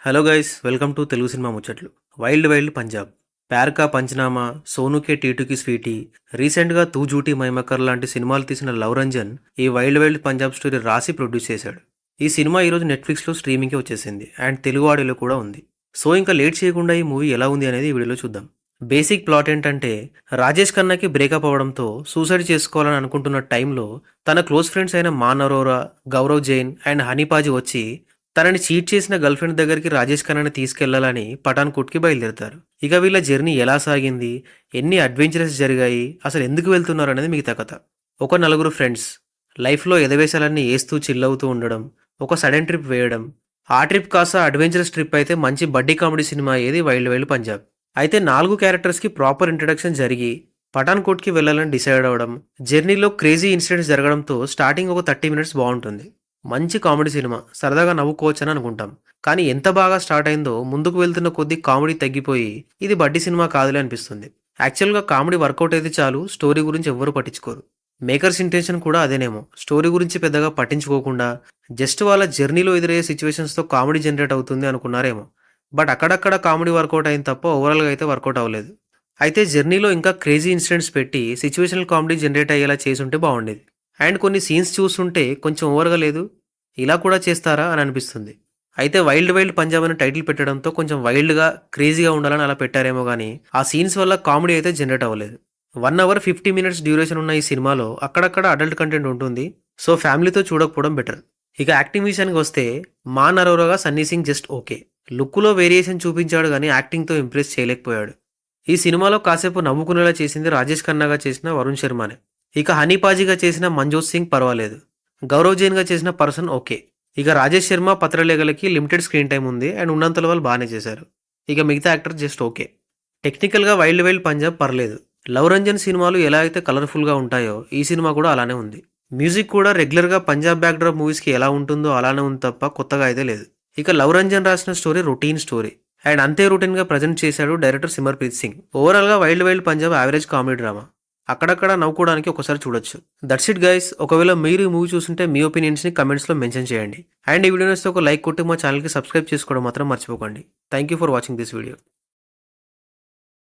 Hello guys, welcome to Telugu cinema ముచ్చట్లు. Wild wild Punjab, ప్యార్ కా పంచనామా, సోనుకే టీటుకి Sweety, రీసెంట్గా తూ జూటీ మైమకర్ లాంటి సినిమాలు తీసిన లవ్ రంజన్ ఈ వైల్డ్ వైల్డ్ పంజాబ్ స్టోరీ రాసి ప్రొడ్యూస్ చేశాడు. ఈ సినిమా ఈరోజు నెట్ఫ్లిక్స్లో స్ట్రీమింగ్కి వచ్చేసింది అండ్ తెలుగు ఆడియోలో కూడా ఉంది. సో ఇంకా లేట్ చేయకుండా ఈ మూవీ ఎలా ఉంది అనేది ఈ వీడియోలో చూద్దాం. బేసిక్ ప్లాట్ ఏంటంటే, రాజేష్ ఖన్నాకి బ్రేకప్ అవ్వడంతో సూసైడ్ చేసుకోవాలని అనుకుంటున్న టైంలో తన క్లోజ్ ఫ్రెండ్స్ అయిన మాన్ అరోరా, గౌరవ్ జైన్ అండ్ హనీపాజీ వచ్చి తనని చీట్ చేసిన గర్ల్ ఫ్రెండ్ దగ్గరికి రాజేష్ ఖన్నాని తీసుకెళ్లాలని పఠాన్కోట్కి బయలుదేరుతారు. ఇక వీళ్ళ జర్నీ ఎలా సాగింది, ఎన్ని అడ్వెంచరస్ జరిగాయి, అసలు ఎందుకు వెళ్తున్నారు అనేది మిగతా కథ. ఒక నలుగురు ఫ్రెండ్స్ లైఫ్లో ఎదవేశాలన్నీ వేస్తూ చిల్లవుతూ ఉండడం, ఒక సడన్ ట్రిప్ వేయడం. ఆ ట్రిప్ కాస్త అడ్వెంచరస్ ట్రిప్ అయితే మంచి బడ్డీ కామెడీ సినిమా ఏది వైల్డ్ వైల్డ్ పంజాబ్. అయితే 4 క్యారెక్టర్స్కి ప్రాపర్ ఇంట్రడక్షన్ జరిగి పఠాన్కోట్కి వెళ్ళాలని డిసైడ్ అవ్వడం, జర్నీలో క్రేజీ ఇన్సిడెంట్స్ జరగడంతో స్టార్టింగ్ ఒక 30 మినిట్స్ బాగుంటుంది. మంచి కామెడీ సినిమా, సరదాగా నవ్వుకోవచ్చు అని అనుకుంటాం. కానీ ఎంత బాగా స్టార్ట్ అయిందో ముందుకు వెళ్తున్న కొద్దీ కామెడీ తగ్గిపోయి ఇది బడ్డీ సినిమా కాదులే అనిపిస్తుంది. యాక్చువల్గా కామెడీ వర్కౌట్ అయితే చాలు, స్టోరీ గురించి ఎవ్వరూ పట్టించుకోరు. మేకర్స్ ఇంటెన్షన్ కూడా అదేనేమో, స్టోరీ గురించి పెద్దగా పట్టించుకోకుండా జస్ట్ వాళ్ళ జర్నీలో ఎదురయ్యే సిచ్యువేషన్స్తో కామెడీ జనరేట్ అవుతుంది అనుకున్నారేమో. బట్ అక్కడక్కడ కామెడీ వర్కౌట్ అయింది తప్ప ఓవరాల్గా అయితే వర్కౌట్ అవ్వలేదు. అయితే జర్నీలో ఇంకా క్రేజీ ఇన్సిడెంట్స్ పెట్టి సిచ్యువేషనల్ కామెడీ జనరేట్ అయ్యేలా చేసుంటే బాగుండేది. అండ్ కొన్ని సీన్స్ చూస్తుంటే కొంచెం ఓవర్గా లేదు, ఇలా కూడా చేస్తారా అని అనిపిస్తుంది. అయితే వైల్డ్ వైల్డ్ పంజాబ్ అని టైటిల్ పెట్టడంతో కొంచెం వైల్డ్గా క్రేజీగా ఉండాలని అలా పెట్టారేమో కానీ ఆ సీన్స్ వల్ల కామెడీ అయితే జనరేట్ అవ్వలేదు. 1 అవర్ 50 మినిట్స్ డ్యూరేషన్ ఉన్న ఈ సినిమాలో అక్కడక్కడ అడల్ట్ కంటెంట్ ఉంటుంది. సో ఫ్యామిలీతో చూడకపోవడం బెటర్. ఇక యాక్టింగ్ విషయానికి వస్తే మాన్ అరోరాగా సన్నీ సింగ్ జస్ట్ ఓకే. లుక్లో వేరియేషన్ చూపించాడు కానీ యాక్టింగ్తో ఇంప్రెస్ చేయలేకపోయాడు. ఈ సినిమాలో కాసేపు నవ్వుకునేలా చేసింది రాజేష్ ఖన్నాగా చేసిన వరుణ్ శర్మనే. ఇక హనీపాజీగా చేసిన మంజోత్ సింగ్ పర్వాలేదు. గౌరవ్ జైన్గా చేసిన పర్సన్ ఓకే. ఇక రాజేష్ శర్మ పత్రలేఖలకి లిమిటెడ్ స్క్రీన్ టైం ఉంది అండ్ ఉన్నంతలో వాళ్ళు బాగానే చేశారు. ఇక మిగతా యాక్టర్ జస్ట్ ఓకే. టెక్నికల్గా వైల్డ్ వైల్డ్ పంజాబ్ పర్లేదు. లవ్ రంజన్ సినిమాలు ఎలా అయితే కలర్ఫుల్గా ఉంటాయో ఈ సినిమా కూడా అలానే ఉంది. మ్యూజిక్ కూడా రెగ్యులర్గా పంజాబ్ బ్యాక్డ్రాప్ మూవీస్కి ఎలా ఉంటుందో అలానే ఉంది తప్ప కొత్తగా అయితే లేదు. ఇక లవ్ రంజన్ రాసిన స్టోరీ రొటీన్ స్టోరీ అండ్ అంతే రొటీన్గా ప్రజెంట్ చేశాడు డైరెక్టర్ సిమర్ప్రీత్ సింగ్. ఓవరాల్గా wild wild Punjab average comedy drama, అక్కడక్కడ నవ్వుకోవడానికి ఒకసారి చూడొచ్చు. That's it guys. ఒకవేళ మీరు ఈ మూవీ చూస్తుంటే మీ ఒపీనియన్స్ని కమెంట్స్లో మెన్షన్ చేయండి. అండ్ ఈ వీడియోని ఒక లైక్ కొట్టి మా ఛానల్కి సబ్స్క్రైబ్ చేసుకోవడం మాత్రం మర్చిపోకండి. Thank you for watching this video.